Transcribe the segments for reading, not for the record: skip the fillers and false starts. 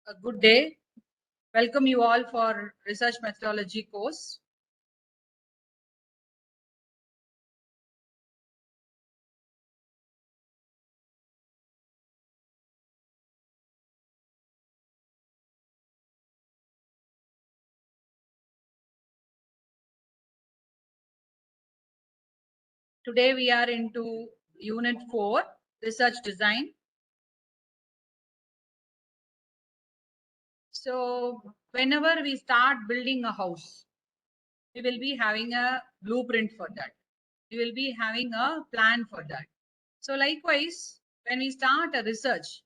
A good day. Welcome you all for research methodology course. Today we are into unit 4, research design. So whenever we start building a house, we will be having a blueprint for that. We will be having a plan for that. So likewise, when we start a research,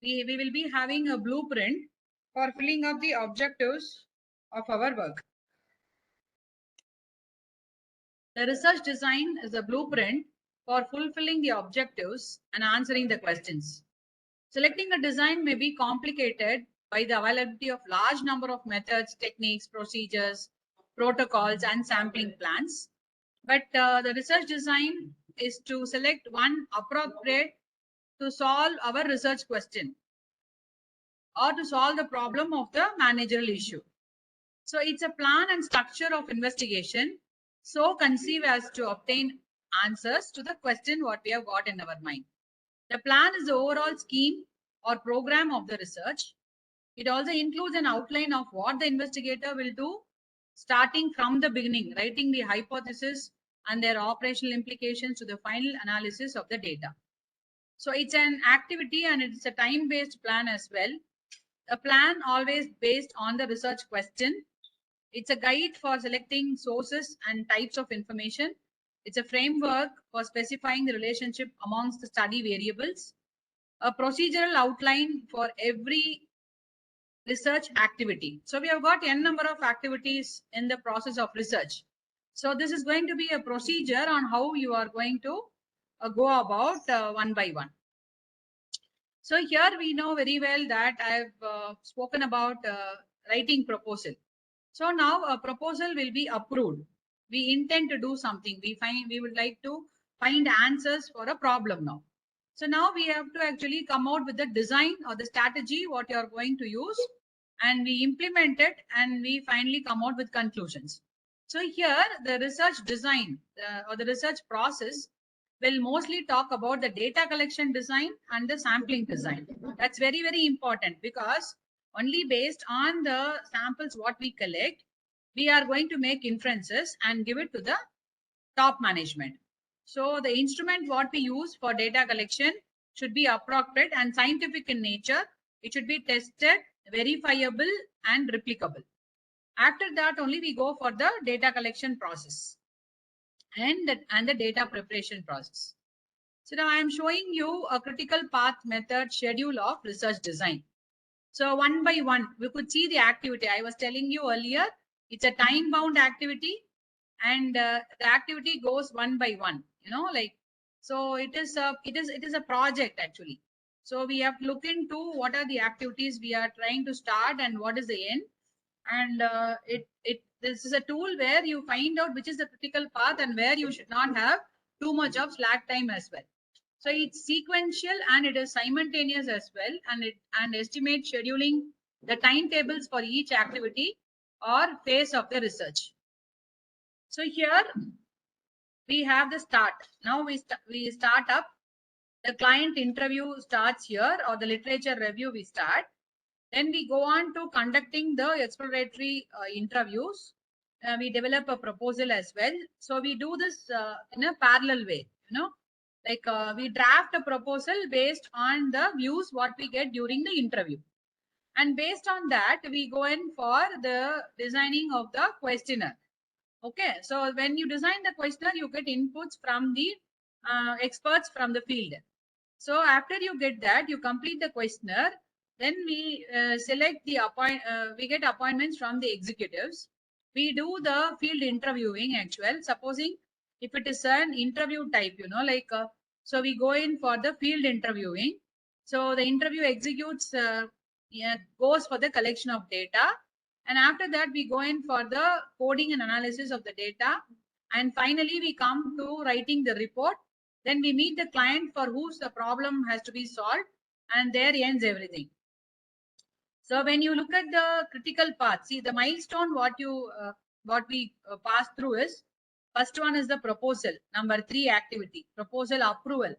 we will be having a blueprint for filling up the objectives of our work. The research design is a blueprint for fulfilling the objectives and answering the questions. Selecting a design may be complicated by the availability of large number of methods, techniques, procedures, protocols, and sampling plans. But the research design is to select one appropriate to solve our research question or to solve the problem of the managerial issue. So it's a plan and structure of investigation so conceived as to obtain answers to the question what we have got in our mind. The plan is the overall scheme or program of the research. It also includes an outline of what the investigator will do starting from the beginning, writing the hypothesis and their operational implications to the final analysis of the data. So it's an activity and it's a time-based plan as well. A plan always based on the research question. It's a guide for selecting sources and types of information. It's a framework for specifying the relationship amongst the study variables. A procedural outline for every research activity. So we have got n number of activities in the process of research. So this is going to be a procedure on how you are going to go about one by one. So here we know very well that I've spoken about writing proposal. So now a proposal will be approved. We intend to do something. We would like to find answers for a problem now. So now we have to actually come out with the design or the strategy what you are going to use, and we implement it, and we finally come out with conclusions. So here the research design or the research process will mostly talk about the data collection design and the sampling design. That's very, very important because only based on the samples what we collect, we are going to make inferences and give it to the top management. So the instrument what we use for data collection should be appropriate and scientific in nature. It should be tested, verifiable, and replicable. After that only we go for the data collection process and the data preparation process. So now I am showing you a critical path method schedule of research design. So one by one, we could see the activity. I was telling you earlier, it's a time bound activity and the activity goes one by one, so it is a project actually. So we have to look into what are the activities we are trying to start and what is the end. And this is a tool where you find out which is the critical path and where you should not have too much of slack time as well. So it's sequential and it is simultaneous as well, and estimate scheduling the timetables for each activity or phase of the research. So here we have the start. Now we start up. The client interview starts here, or the literature review we start. Then we go on to conducting the exploratory interviews. We develop a proposal as well. So we do this in a parallel way, we draft a proposal based on the views what we get during the interview. And based on that, we go in for the designing of the questionnaire. Okay, so when you design the questionnaire, you get inputs from the experts from the field. So after you get that, you complete the questionnaire. Then we select the we get appointments from the executives. We do the field interviewing actual. Supposing if it is an interview type, so we go in for the field interviewing. So the interview executes goes for the collection of data. And after that, we go in for the coding and analysis of the data. And finally, we come to writing the report. Then we meet the client for whose the problem has to be solved. And there ends everything. So when you look at the critical path, see the milestone what we pass through is, first one is the proposal, number 3 activity, proposal approval,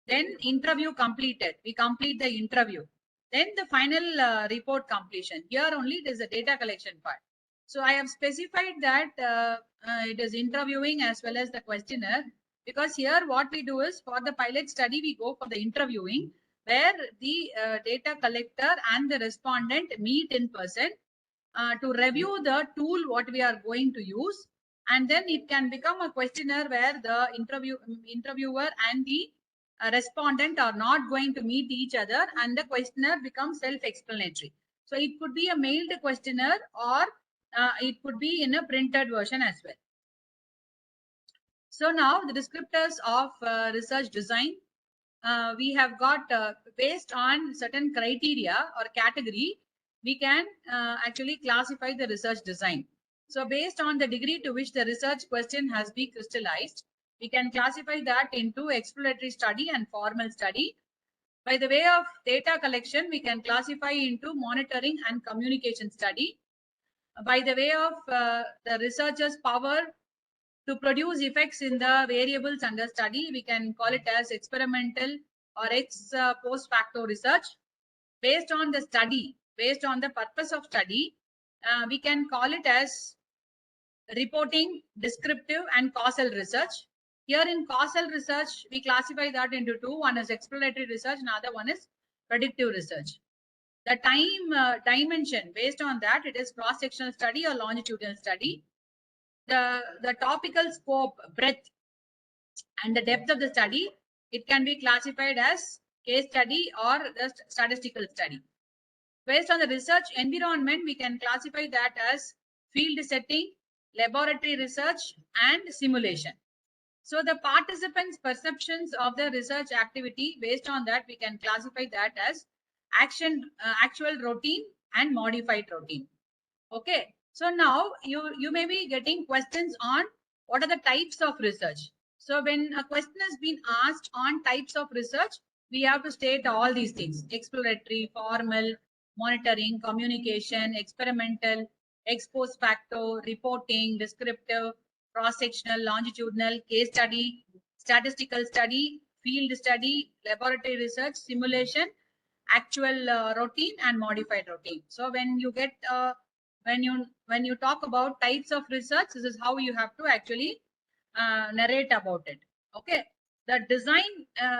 then interview completed, we complete the interview, then the final report completion. Here only it is the data collection part. So I have specified that it is interviewing as well as the questionnaire, because here what we do is, for the pilot study we go for the interviewing, where the data collector and the respondent meet in person to review the tool what we are going to use, and then it can become a questionnaire where the interviewer and the respondent are not going to meet each other, and the questionnaire becomes self-explanatory. So it could be a mailed questionnaire, or it could be in a printed version as well. So now the descriptors of research design, we have got based on certain criteria or category, we can actually classify the research design. So based on the degree to which the research question has been crystallized, we can classify that into exploratory study and formal study. By the way of data collection, we can classify into monitoring and communication study. By the way of the researcher's power to produce effects in the variables under study, we can call it as experimental or ex post facto research. Based on the study, based on the purpose of study, we can call it as reporting, descriptive, and causal research. Here in causal research, we classify that into two. One is exploratory research, another one is predictive research. The time dimension, based on that, it is cross-sectional study or longitudinal study. The topical scope, breadth, and the depth of the study, it can be classified as case study or the statistical study. Based on the research environment, we can classify that as field setting, laboratory research, and simulation. So the participants' perceptions of the research activity, based on that, we can classify that as actual routine and modified routine. Okay. So now you may be getting questions on what are the types of research. So when a question has been asked on types of research, we have to state all these things: exploratory, formal, monitoring, communication, experimental, ex post facto, reporting, descriptive, cross-sectional, longitudinal, case study, statistical study, field study, laboratory research, simulation, actual routine, and modified routine. So when you get when you talk about types of research, this is how you have to actually narrate about it. Okay. The design,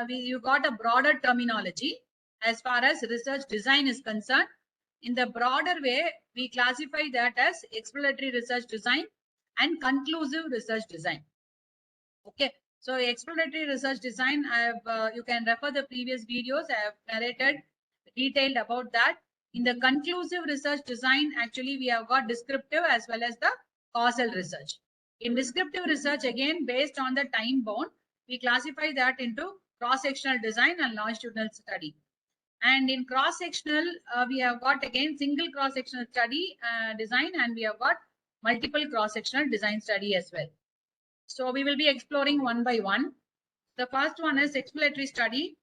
you got a broader terminology as far as research design is concerned. In the broader way, we classify that as exploratory research design and conclusive research design. Okay. So exploratory research design, I have you can refer the previous videos. I have narrated detailed about that. In the conclusive research design, actually we have got descriptive as well as the causal research. In descriptive research, again based on the time bound, we classify that into cross-sectional design and longitudinal study. And in cross-sectional, we have got again single cross-sectional study design, and we have got multiple cross-sectional design study as well. So we will be exploring one by one. The first one is exploratory study.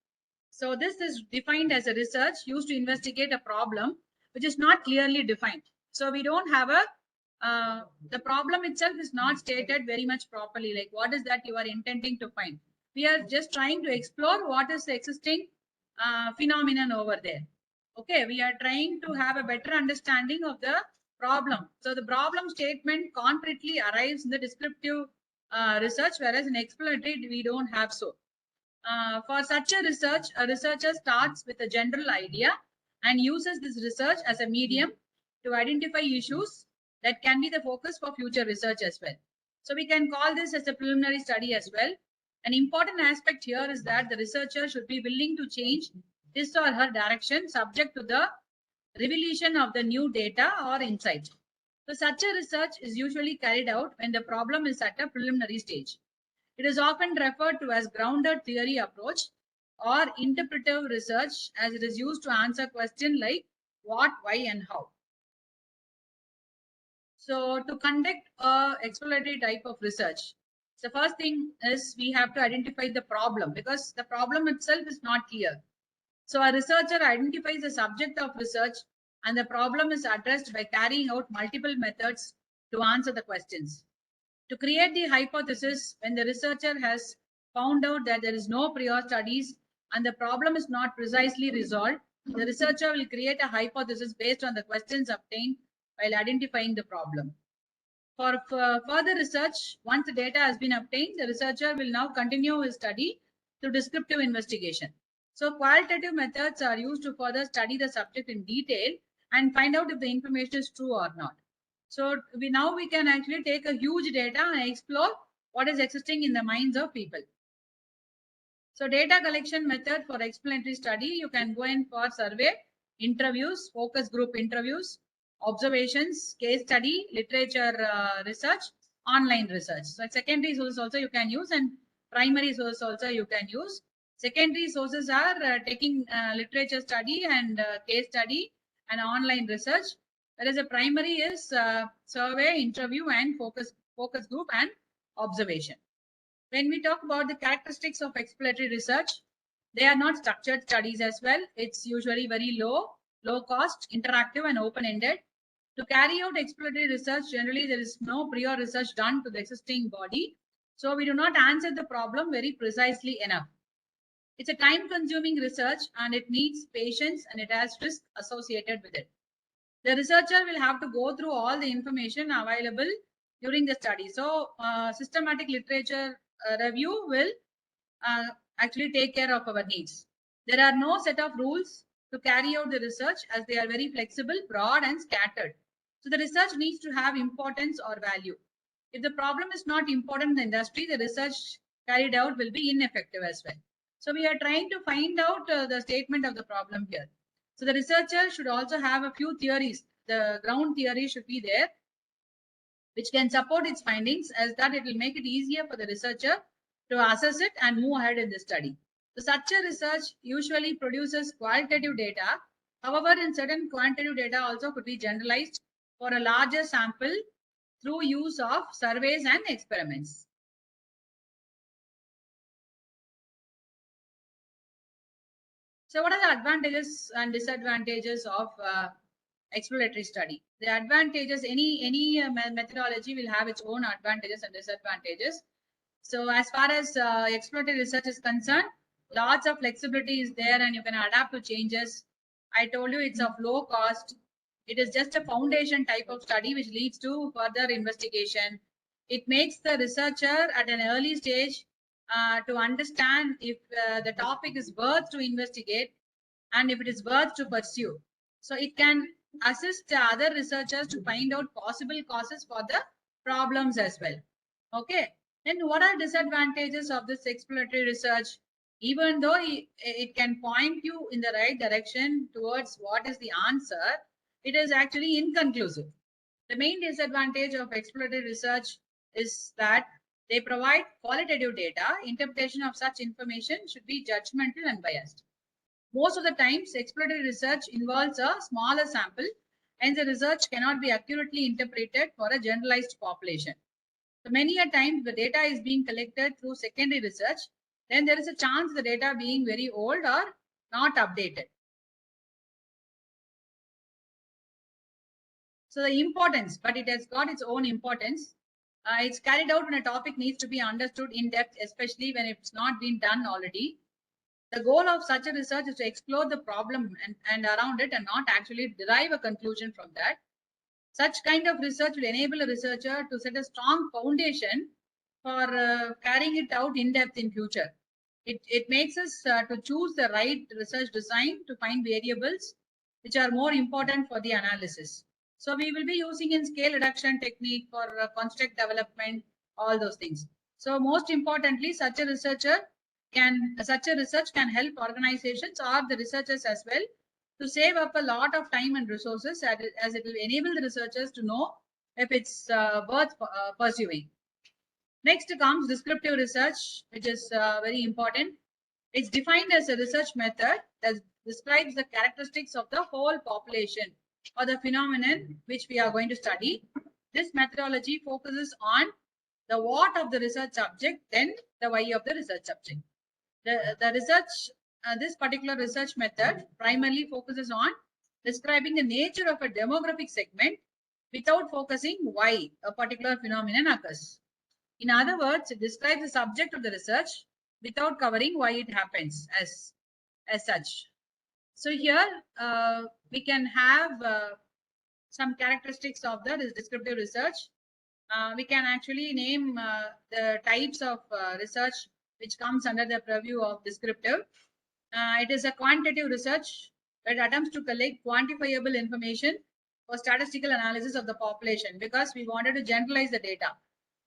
So this is defined as a research used to investigate a problem which is not clearly defined. So we don't have a, the problem itself is not stated very much properly, like what is that you are intending to find. We are just trying to explore what is the existing phenomenon over there. Okay, we are trying to have a better understanding of the problem. So the problem statement concretely arrives in the descriptive research, whereas in exploratory we don't have so. For such a research, a researcher starts with a general idea and uses this research as a medium to identify issues that can be the focus for future research as well. So we can call this as a preliminary study as well. An important aspect here is that the researcher should be willing to change his or her direction subject to the revelation of the new data or insight. So such a research is usually carried out when the problem is at a preliminary stage. It is often referred to as grounded theory approach or interpretive research, as it is used to answer questions like what, why, and how. So to conduct a exploratory type of research, the first thing is we have to identify the problem, because the problem itself is not clear. So a researcher identifies the subject of research and the problem is addressed by carrying out multiple methods to answer the questions. To create the hypothesis, when the researcher has found out that there is no prior studies and the problem is not precisely resolved, the researcher will create a hypothesis based on the questions obtained while identifying the problem. For further research, once the data has been obtained, the researcher will now continue his study to descriptive investigation. So qualitative methods are used to further study the subject in detail and find out if the information is true or not. So we can actually take a huge data and explore what is existing in the minds of people. So data collection method for explanatory study, you can go in for survey, interviews, focus group interviews, observations, case study, literature research, online research. So secondary sources also you can use and primary sources also you can use. Secondary sources are taking literature study and case study and online research. Whereas a primary is survey, interview and focus group and observation. When we talk about the characteristics of exploratory research, they are not structured studies as well. It's usually very low cost, interactive and open-ended. To carry out exploratory research, generally there is no prior research done to the existing body. So we do not answer the problem very precisely enough. It's a time-consuming research and it needs patience and it has risk associated with it. The researcher will have to go through all the information available during the study. So systematic literature review will actually take care of our needs. There are no set of rules to carry out the research as they are very flexible, broad and scattered. So the research needs to have importance or value. If the problem is not important in the industry, the research carried out will be ineffective as well. So we are trying to find out the statement of the problem here. So the researcher should also have a few theories. The ground theory should be there, which can support its findings, as that it will make it easier for the researcher to assess it and move ahead in the study. So such a research usually produces qualitative data. However, in certain quantitative data also could be generalized for a larger sample through use of surveys and experiments. So what are the advantages and disadvantages of exploratory study? The advantages, any methodology will have its own advantages and disadvantages. So as far as exploratory research is concerned, lots of flexibility is there and you can adapt to changes. I told you it's of low cost. It is just a foundation type of study which leads to further investigation. It makes the researcher at an early stage to understand if the topic is worth to investigate and if it is worth to pursue. So it can assist other researchers to find out possible causes for the problems as well. Okay. Then what are disadvantages of this exploratory research? Even though it can point you in the right direction towards what is the answer, it is actually inconclusive. The main disadvantage of exploratory research is that they provide qualitative data. Interpretation of such information should be judgmental and biased. Most of the times, exploratory research involves a smaller sample, and the research cannot be accurately interpreted for a generalized population. So many a time, the data is being collected through secondary research, then there is a chance the data being very old or not updated. So the importance, but it has got its own importance. It's carried out when a topic needs to be understood in depth, especially when it's not been done already. The goal of such a research is to explore the problem and around it and not actually derive a conclusion from that. Such kind of research will enable a researcher to set a strong foundation for carrying it out in depth in future. It makes us to choose the right research design to find variables which are more important for the analysis. So we will be using in scale reduction technique for construct development, all those things. So most importantly, such a research can help organizations or the researchers as well to save up a lot of time and resources, as it will enable the researchers to know if it's worth pursuing. Next comes descriptive research, which is very important. It's defined as a research method that describes the characteristics of the whole population or the phenomenon which we are going to study. This methodology focuses on the what of the research subject, then the why of the research subject. The research, this particular research method primarily focuses on describing the nature of a demographic segment without focusing why a particular phenomenon occurs. In other words, it describes the subject of the research without covering why it happens as such. So here we can have some characteristics of the descriptive research. We can actually name the types of research which comes under the purview of descriptive. It is a quantitative research that attempts to collect quantifiable information for statistical analysis of the population, because we wanted to generalize the data.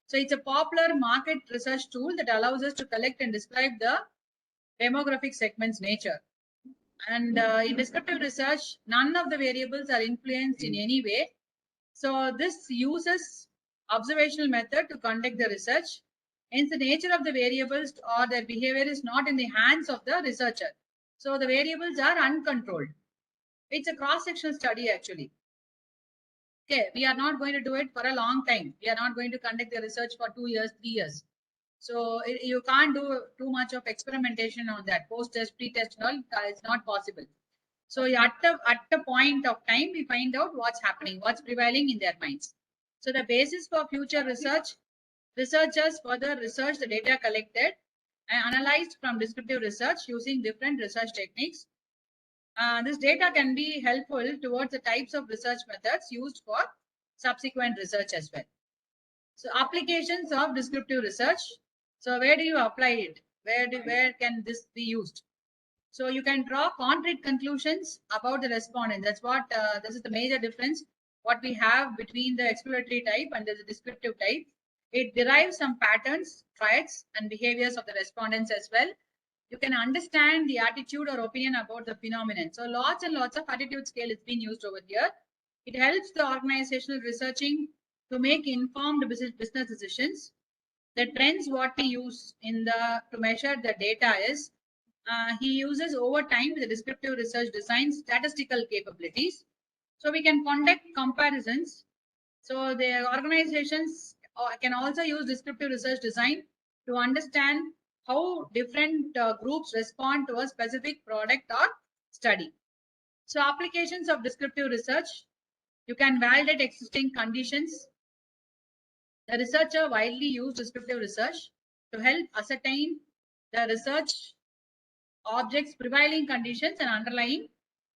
So it's a popular market research tool that allows us to collect and describe the demographic segment's nature. And in descriptive research, none of the variables are influenced in any way. So this uses observational method to conduct the research. Hence, the nature of the variables or their behavior is not in the hands of the researcher. So the variables are uncontrolled. It's a cross-sectional study actually. Okay, we are not going to do it for a long time. We are not going to conduct the research for 2 years, 3 years. So you can't do too much of experimentation on that. Post-test, pre-test, and all, it's not possible. So at the point of time, we find out what's happening, what's prevailing in their minds. So the basis for future research, researchers further research the data collected and analyzed from descriptive research using different research techniques. This data can be helpful towards the types of research methods used for subsequent research as well. So applications of descriptive research. So where do you apply it? Where can this be used? So you can draw concrete conclusions about the respondent. That's what this is the major difference what we have between the exploratory type and the descriptive type. It derives some patterns, traits, and behaviors of the respondents as well. You can understand the attitude or opinion about the phenomenon. So lots and lots of attitude scale is being used over here. It helps the organizational researching to make informed business decisions. The trends what we use in the to measure the data is he uses over time with the descriptive research design statistical capabilities. So we can conduct comparisons. So the organizations can also use descriptive research design to understand how different groups respond to a specific product or study. So applications of descriptive research, you can validate existing conditions. The researcher widely used descriptive research to help ascertain the research objects, prevailing conditions, and underlying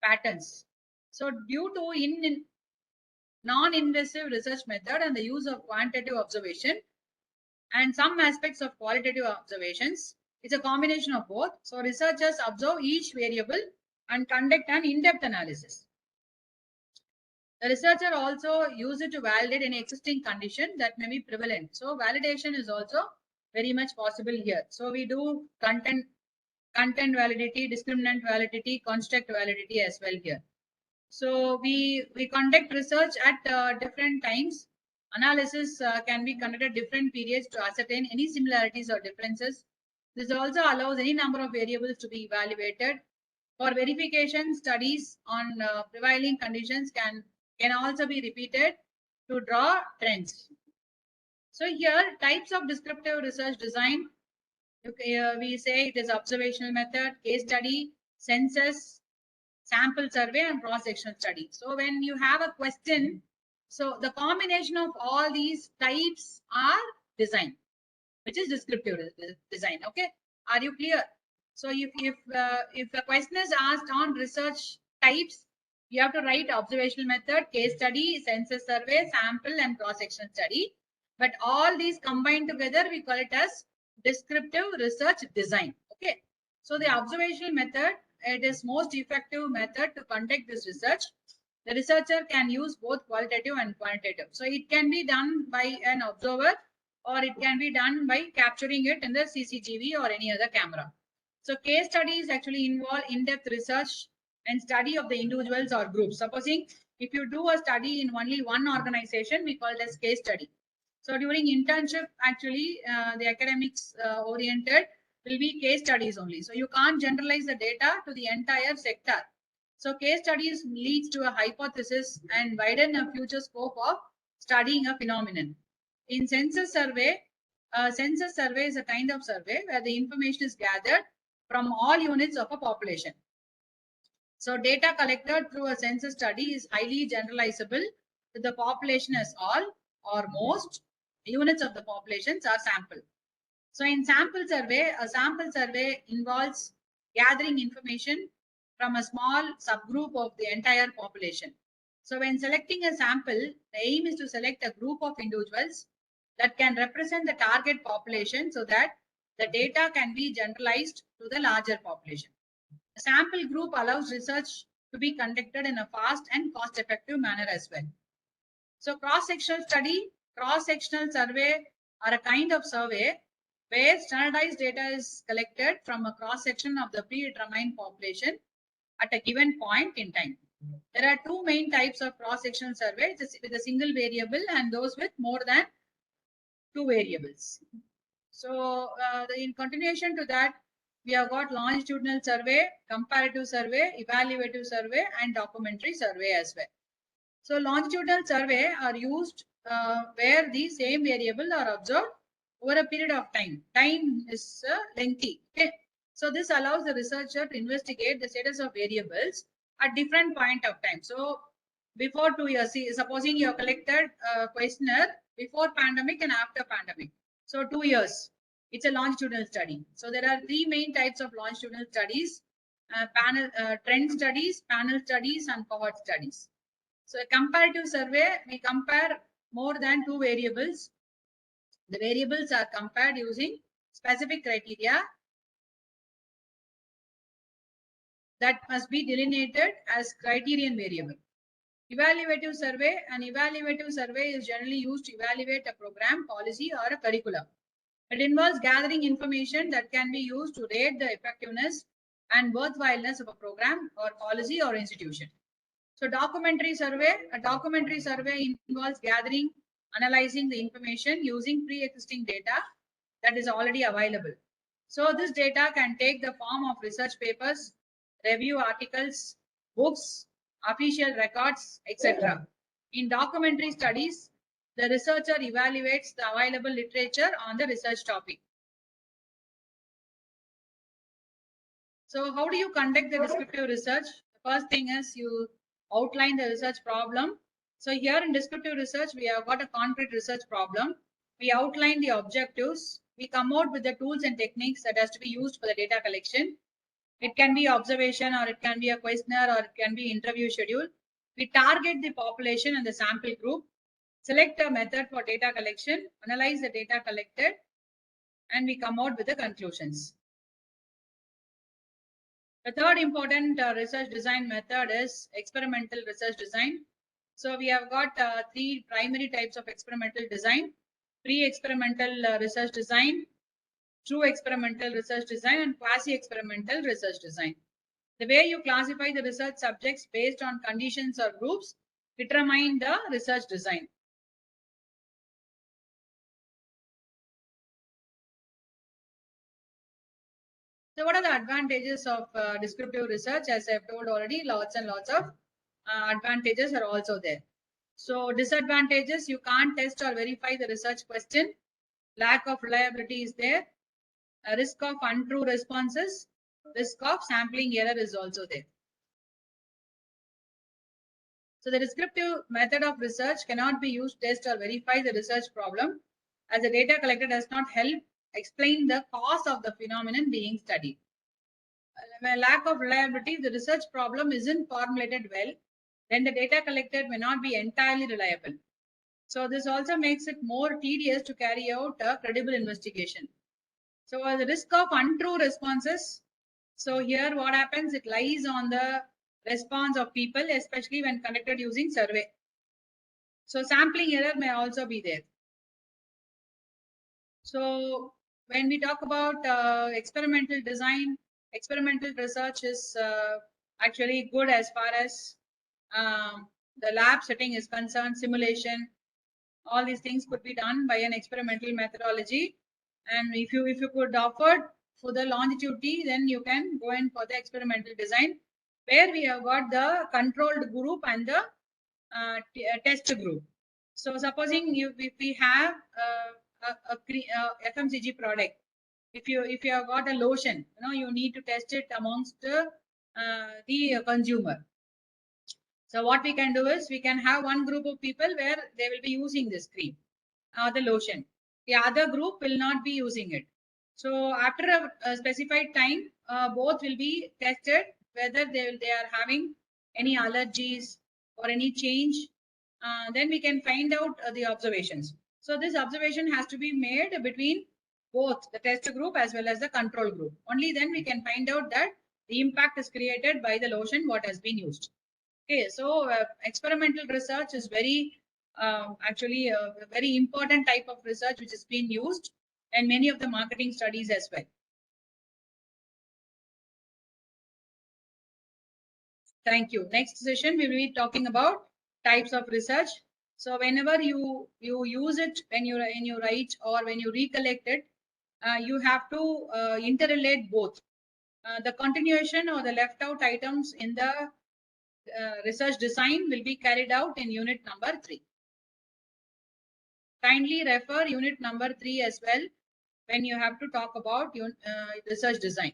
patterns. So due to non-invasive research method and the use of quantitative observation and some aspects of qualitative observations, it's a combination of both. So researchers observe each variable and conduct an in-depth analysis. The researcher also uses it to validate any existing condition that may be prevalent. So validation is also very much possible here. So we do content validity, discriminant validity, construct validity as well here. So we conduct research at different times. Analysis can be conducted at different periods to ascertain any similarities or differences. This also allows any number of variables to be evaluated. For verification, studies on prevailing conditions can also be repeated to draw trends. So here, types of descriptive research design. Okay, we say it is observational method, case study, census, sample survey, and cross-sectional study. So when you have a question, so the combination of all these types are design, which is descriptive design. Okay, are you clear? So if a question is asked on research types, you have to write observational method, case study, census survey, sample, and cross-sectional study. But all these combined together, we call it as descriptive research design. Okay, so the observational method, it is most effective method to conduct this research. The researcher can use both qualitative and quantitative. So it can be done by an observer, or it can be done by capturing it in the CCTV or any other camera. So case studies actually involve in-depth research and study of the individuals or groups. Supposing if you do a study in only one organization, we call it as case study. So during internship, actually, the academics oriented will be case studies only. So you can't generalize the data to the entire sector. So case studies leads to a hypothesis and widen a future scope of studying a phenomenon. In census survey is a kind of survey where the information is gathered from all units of a population. So data collected through a census study is highly generalizable to the population as all or most units of the populations are sampled. So in sample survey, a sample survey involves gathering information from a small subgroup of the entire population. So when selecting a sample, the aim is to select a group of individuals that can represent the target population so that the data can be generalized to the larger population. The sample group allows research to be conducted in a fast and cost-effective manner as well. So cross-sectional study, cross-sectional survey are a kind of survey where standardized data is collected from a cross-section of the predetermined population at a given point in time. There are two main types of cross-sectional surveys with a single variable and those with more than two variables. So in continuation to that, we have got longitudinal survey, comparative survey, evaluative survey, and documentary survey as well. So longitudinal survey are used where the same variable are observed over a period of time. Time is lengthy. Okay. So this allows the researcher to investigate the status of variables at different point of time. So before 2 years, supposing you have collected a questionnaire before pandemic and after pandemic. So 2 years, it's a longitudinal study. So there are three main types of longitudinal studies: trend studies, panel studies, and cohort studies. So a comparative survey, we compare more than two variables. The variables are compared using specific criteria that must be delineated as criterion variable. Evaluative survey, an evaluative survey is generally used to evaluate a program, policy, or a curriculum. It involves gathering information that can be used to rate the effectiveness and worthwhileness of a program or policy or institution. So documentary survey, a documentary survey involves gathering, analyzing the information using pre-existing data that is already available. So this data can take the form of research papers, review articles, books, official records, etc. In documentary studies, the researcher evaluates the available literature on the research topic. So how do you conduct the descriptive research? The first thing is you outline the research problem. So here in descriptive research, we have got a concrete research problem. We outline the objectives. We come out with the tools and techniques that has to be used for the data collection. It can be observation, or it can be a questionnaire, or it can be interview schedule. We target the population and the sample group, select a method for data collection, analyze the data collected, and we come out with the conclusions. The third important research design method is experimental research design. So we have got three primary types of experimental design: pre-experimental research design, true experimental research design, and quasi-experimental research design. The way you classify the research subjects based on conditions or groups determine the research design. So what are the advantages of descriptive research? As I've told already, lots and lots of advantages are also there. So disadvantages, you can't test or verify the research question. Lack of reliability is there. A risk of untrue responses. Risk of sampling error is also there. So the descriptive method of research cannot be used to test or verify the research problem, as the data collected does not help explain the cause of the phenomenon being studied. When lack of reliability, the research problem isn't formulated well, then the data collected may not be entirely reliable. So this also makes it more tedious to carry out a credible investigation. So the risk of untrue responses. So here what happens, it lies on the response of people, especially when conducted using survey. So sampling error may also be there. So when we talk about experimental design, experimental research is actually good as far as the lab setting is concerned. Simulation, all these things could be done by an experimental methodology. And if you could offer for the longevity, then you can go in for the experimental design, where we have got the controlled group and the test group. So supposing if we have a FMCG product, if you have got a lotion, you need to test it amongst the the consumer. So what we can do is we can have one group of people where they will be using this cream or the lotion. The other group will not be using it. So after a specified time, both will be tested whether they are having any allergies or any change. Then we can find out the observations. So this observation has to be made between both the test group as well as the control group. Only then we can find out that the impact is created by the lotion what has been used. Okay, so experimental research is actually a very important type of research which is being used in many of the marketing studies as well. Thank you. Next session we will be talking about types of research. So whenever you use it when you write or when you recollect it, you have to interrelate both the continuation or the left out items in the research design will be carried out in unit number 3. Kindly refer unit number 3 as well when you have to talk about research design.